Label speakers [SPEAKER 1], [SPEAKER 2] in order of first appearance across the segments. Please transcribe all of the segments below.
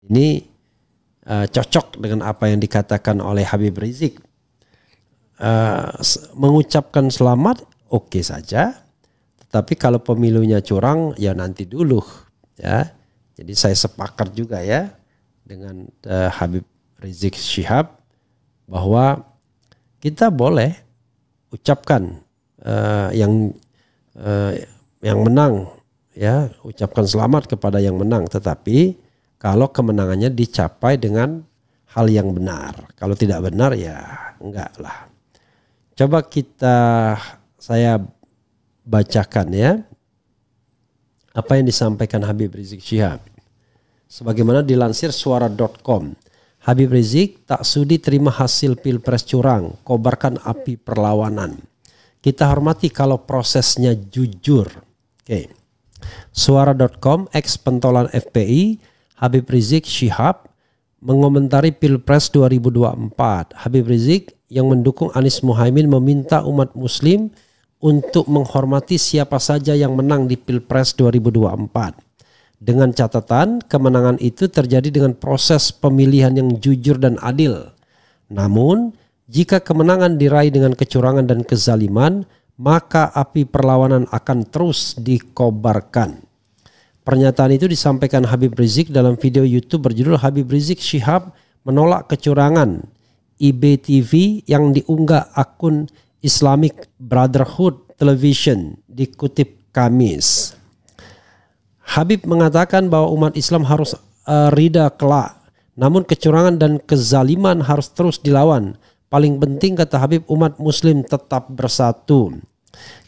[SPEAKER 1] Ini cocok dengan apa yang dikatakan oleh Habib Rizik. Mengucapkan selamat oke saja, tetapi kalau pemilunya curang ya nanti dulu ya. Jadi saya sepakat juga ya dengan Habib Rizik Syihab bahwa kita boleh ucapkan yang menang ya, ucapkan selamat kepada yang menang, tetapi kalau kemenangannya dicapai dengan hal yang benar. Kalau tidak benar ya enggak lah. Coba saya bacakan ya apa yang disampaikan Habib Rizik Syihab. Sebagaimana dilansir suara.com, Habib Rizik tak sudi terima hasil pilpres curang, kobarkan api perlawanan. Kita hormati kalau prosesnya jujur. Oke. Suara.com, ex pentolan FPI, Habib Rizik Syihab mengomentari Pilpres 2024. Habib Rizik yang mendukung Anies Muhaimin meminta umat muslim untuk menghormati siapa saja yang menang di Pilpres 2024. Dengan catatan kemenangan itu terjadi dengan proses pemilihan yang jujur dan adil. Namun, jika kemenangan diraih dengan kecurangan dan kezaliman, maka api perlawanan akan terus dikobarkan. Pernyataan itu disampaikan Habib Rizik dalam video YouTube berjudul Habib Rizik Syihab menolak kecurangan IBTV yang diunggah akun Islamic Brotherhood Television, dikutip Kamis. Habib mengatakan bahwa umat Islam harus rida kelak, namun kecurangan dan kezaliman harus terus dilawan. Paling penting, kata Habib, umat muslim tetap bersatu.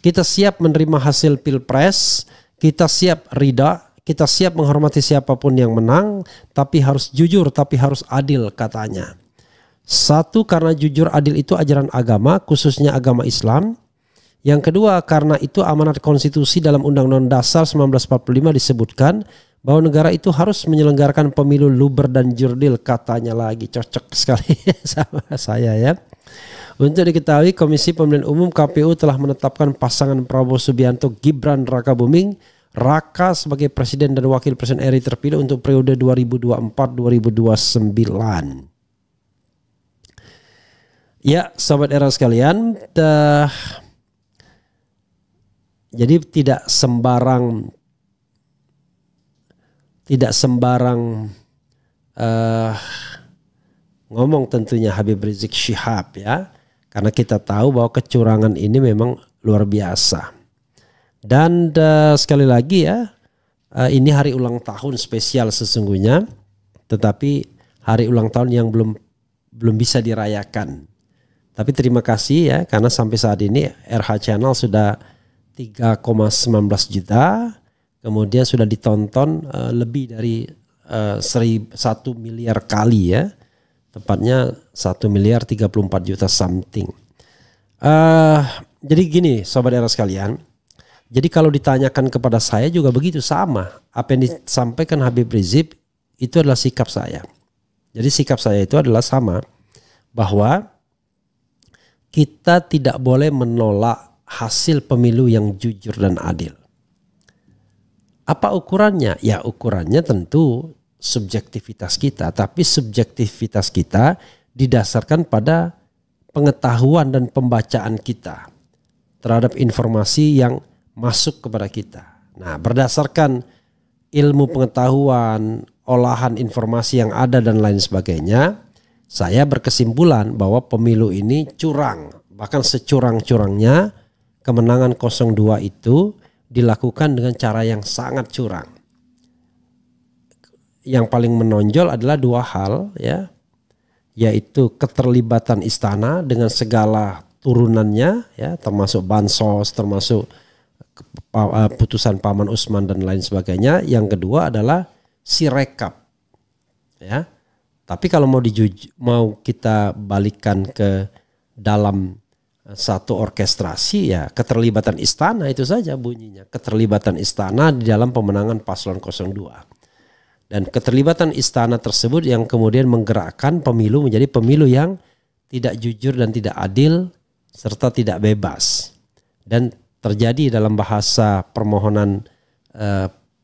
[SPEAKER 1] Kita siap menerima hasil pilpres, kita siap rida, kita siap menghormati siapapun yang menang, tapi harus jujur, tapi harus adil, katanya. Satu, karena jujur adil itu ajaran agama, khususnya agama Islam. Yang kedua, karena itu amanat konstitusi dalam Undang-Undang Dasar 1945 disebutkan bahwa negara itu harus menyelenggarakan pemilu luber dan jurdil, katanya lagi. Cocok sekali sama saya ya. Untuk diketahui, Komisi Pemilihan Umum KPU telah menetapkan pasangan Prabowo Subianto Gibran Rakabuming Raka sebagai Presiden dan Wakil Presiden RI terpilih untuk periode 2024-2029. Ya, sahabat era sekalian, jadi tidak sembarang ngomong tentunya Habib Rizik Syihab ya, karena kita tahu bahwa kecurangan ini memang luar biasa. Dan sekali lagi ya, ini hari ulang tahun spesial sesungguhnya, tetapi hari ulang tahun yang belum bisa dirayakan. Tapi terima kasih ya, karena sampai saat ini RH Channel sudah 3,19 juta, kemudian sudah ditonton lebih dari 1 miliar kali ya, tepatnya 1 miliar 34 juta something. Jadi gini sobat era sekalian, jadi kalau ditanyakan kepada saya juga begitu sama. Apa yang disampaikan Habib Rizik itu adalah sikap saya. Jadi sikap saya itu adalah sama, bahwa kita tidak boleh menolak hasil pemilu yang jujur dan adil. Apa ukurannya? Ya ukurannya tentu subjektivitas kita, tapi subjektivitas kita didasarkan pada pengetahuan dan pembacaan kita terhadap informasi yang masuk kepada kita. Nah, berdasarkan ilmu pengetahuan, olahan informasi yang ada dan lain sebagainya, saya berkesimpulan bahwa pemilu ini curang. Bahkan securang-curangnya kemenangan 02 itu dilakukan dengan cara yang sangat curang. Yang paling menonjol adalah dua hal ya, yaitu keterlibatan istana dengan segala turunannya ya, termasuk bansos, termasuk putusan Paman Usman dan lain sebagainya. Yang kedua adalah Sirekap ya. Tapi kalau mau kita balikkan ke dalam satu orkestrasi ya, keterlibatan istana itu saja bunyinya. Keterlibatan istana di dalam pemenangan paslon 02. Dan keterlibatan istana tersebut yang kemudian menggerakkan pemilu menjadi pemilu yang tidak jujur dan tidak adil serta tidak bebas. Dan terjadi dalam bahasa permohonan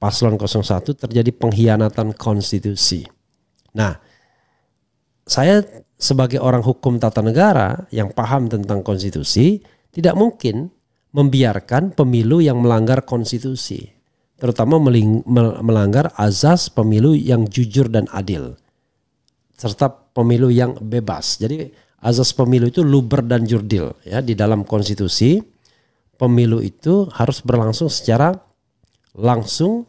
[SPEAKER 1] paslon 01 terjadi pengkhianatan konstitusi. Nah, saya sebagai orang hukum tata negara yang paham tentang konstitusi tidak mungkin membiarkan pemilu yang melanggar konstitusi, terutama melanggar azas pemilu yang jujur dan adil serta pemilu yang bebas. Jadi azas pemilu itu luber dan jurdil ya, di dalam konstitusi. Pemilu itu harus berlangsung secara langsung,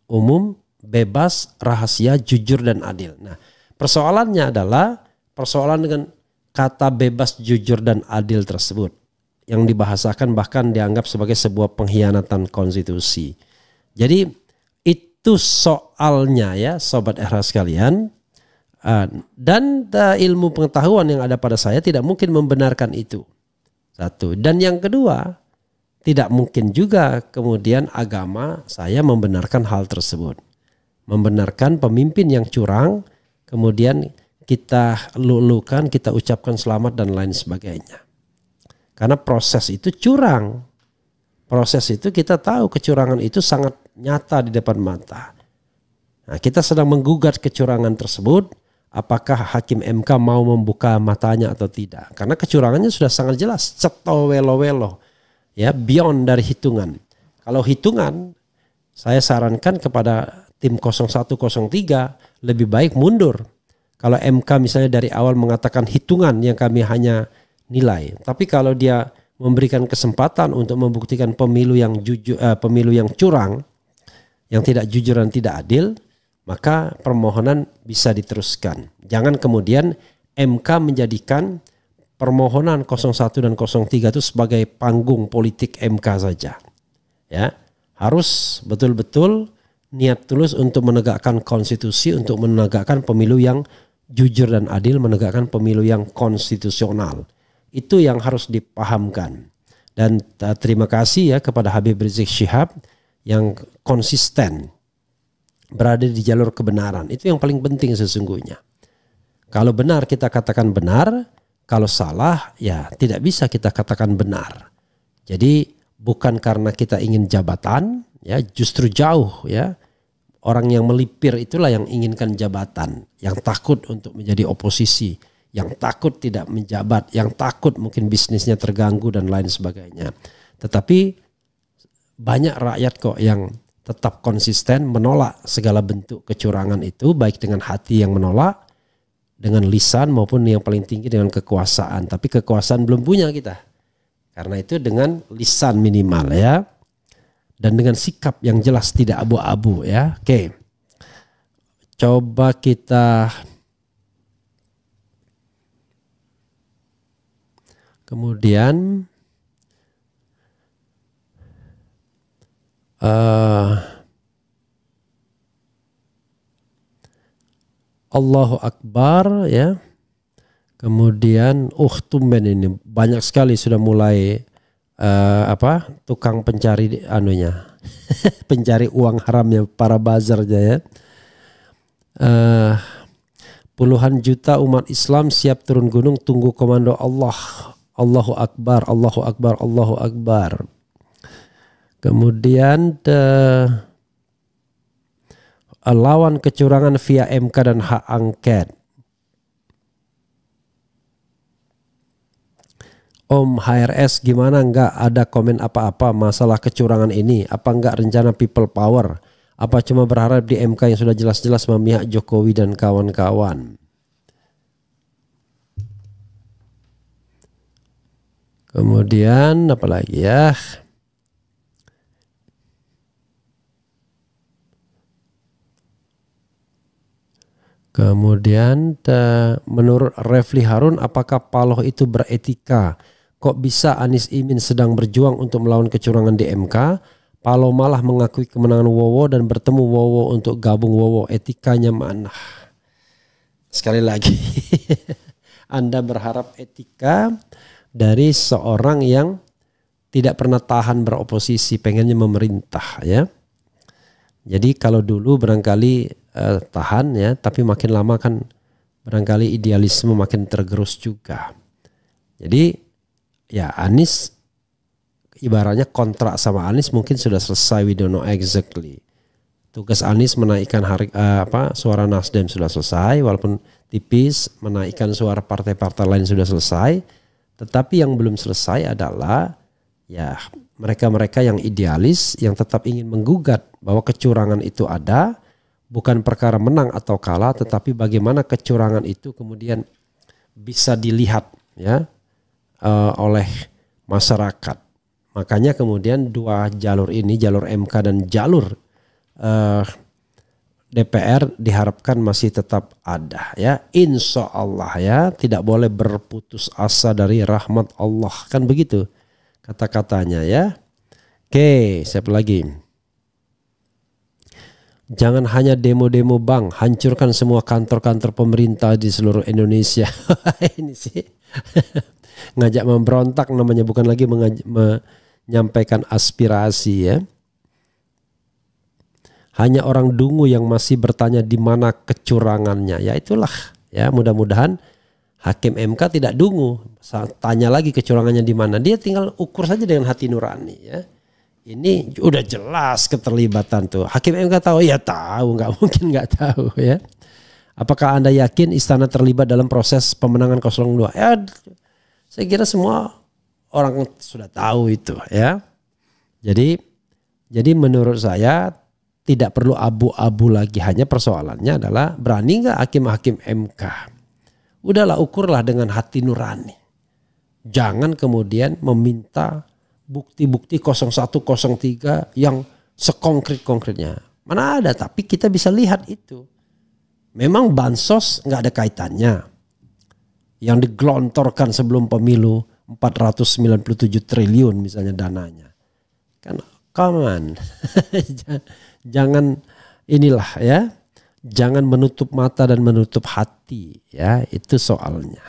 [SPEAKER 1] umum, bebas, rahasia, jujur dan adil. Nah, persoalannya adalah persoalan dengan kata bebas, jujur dan adil tersebut yang dibahasakan bahkan dianggap sebagai sebuah pengkhianatan konstitusi. Jadi itu soalnya ya Sobat RH sekalian. Dan ilmu pengetahuan yang ada pada saya tidak mungkin membenarkan itu. Satu. Dan yang kedua, tidak mungkin juga kemudian agama saya membenarkan hal tersebut. Membenarkan pemimpin yang curang, kemudian kita lulukan, kita ucapkan selamat dan lain sebagainya. Karena proses itu curang. Proses itu kita tahu kecurangan itu sangat nyata di depan mata. Nah, kita sedang menggugat kecurangan tersebut. Apakah hakim MK mau membuka matanya atau tidak? Karena kecurangannya sudah sangat jelas, ceto welo-welo, ya, beyond dari hitungan. Kalau hitungan, saya sarankan kepada tim 0103 lebih baik mundur. Kalau MK misalnya dari awal mengatakan hitungan yang kami hanya nilai, tapi kalau dia memberikan kesempatan untuk membuktikan pemilu yang jujur, pemilu yang curang, yang tidak jujur dan tidak adil, maka permohonan bisa diteruskan. Jangan kemudian MK menjadikan permohonan 01 dan 03 itu sebagai panggung politik MK saja. Ya, harus betul-betul niat tulus untuk menegakkan konstitusi, untuk menegakkan pemilu yang jujur dan adil, menegakkan pemilu yang konstitusional. Itu yang harus dipahamkan. Dan terima kasih ya kepada Habib Rizik Syihab yang konsisten berada di jalur kebenaran. Itu yang paling penting sesungguhnya. Kalau benar kita katakan benar, kalau salah ya tidak bisa kita katakan benar. Jadi bukan karena kita ingin jabatan, ya justru jauh ya. Orang yang melipir itulah yang inginkan jabatan, yang takut untuk menjadi oposisi, yang takut tidak menjabat, yang takut mungkin bisnisnya terganggu dan lain sebagainya. Tetapi banyak rakyat kok yang tetap konsisten menolak segala bentuk kecurangan itu, baik dengan hati yang menolak, dengan lisan maupun yang paling tinggi dengan kekuasaan. Tapi kekuasaan belum punya kita. Karena itu dengan lisan minimal ya. Dan dengan sikap yang jelas tidak abu-abu ya. Oke. Coba kita kemudian Allahu Akbar ya. Kemudian tumben ini banyak sekali sudah mulai tukang pencari anunya. Pencari uang haramnya para bazarnya ya. Puluhan juta umat Islam siap turun gunung tunggu komando Allah. Allahu Akbar, Allahu Akbar, Allahu Akbar. Kemudian lawan kecurangan via MK dan hak angket. Om HRS gimana, enggak ada komen apa-apa masalah kecurangan ini? Apa enggak rencana people power? Apa cuma berharap di MK yang sudah jelas-jelas memihak Jokowi dan kawan-kawan? Kemudian apa lagi ya? Kemudian menurut Refli Harun, apakah Paloh itu beretika? Kok bisa Anies Imin sedang berjuang untuk melawan kecurangan di MK, Paloh malah mengakui kemenangan Wowo dan bertemu Wowo untuk gabung Wowo, etikanya mana? Sekali lagi, Anda berharap etika dari seorang yang tidak pernah tahan beroposisi, pengennya memerintah ya. Jadi kalau dulu barangkali tahan ya, tapi makin lama kan barangkali idealisme makin tergerus juga. Jadi ya Anies ibaratnya kontrak sama Anies mungkin sudah selesai, we don't know exactly. Tugas Anies menaikkan suara Nasdem sudah selesai, walaupun tipis. Menaikkan suara partai-partai lain sudah selesai. Tetapi yang belum selesai adalah ya mereka-mereka yang idealis, yang tetap ingin menggugat bahwa kecurangan itu ada, bukan perkara menang atau kalah, tetapi bagaimana kecurangan itu kemudian bisa dilihat ya oleh masyarakat. Makanya kemudian dua jalur ini, jalur MK dan jalur DPR diharapkan masih tetap ada ya, insya Allah ya, tidak boleh berputus asa dari rahmat Allah, kan begitu kata-katanya ya. Oke, siapa lagi? Jangan hanya demo-demo bang, hancurkan semua kantor-kantor pemerintah di seluruh Indonesia. Ini sih ngajak memberontak namanya, bukan lagi menyampaikan aspirasi ya. Hanya orang dungu yang masih bertanya di mana kecurangannya. Ya itulah ya, mudah-mudahan hakim MK tidak dungu. Tanya lagi kecurangannya di mana. Dia tinggal ukur saja dengan hati nurani ya. Ini udah jelas keterlibatan tuh. Hakim MK tahu? Ya tahu, nggak mungkin nggak tahu ya. Apakah Anda yakin istana terlibat dalam proses pemenangan 02? Ya, saya kira semua orang sudah tahu itu ya. Jadi menurut saya tidak perlu abu-abu lagi, hanya persoalannya adalah berani nggak hakim-hakim MK. Udahlah, ukurlah dengan hati nurani. Jangan kemudian meminta bukti-bukti 0103 yang sekonkret-konkretnya. Mana ada, tapi kita bisa lihat itu. Memang bansos nggak ada kaitannya. Yang digelontorkan sebelum pemilu 497 triliun misalnya dananya. Kan come on. Jangan inilah ya. Jangan menutup mata dan menutup hati ya, itu soalnya.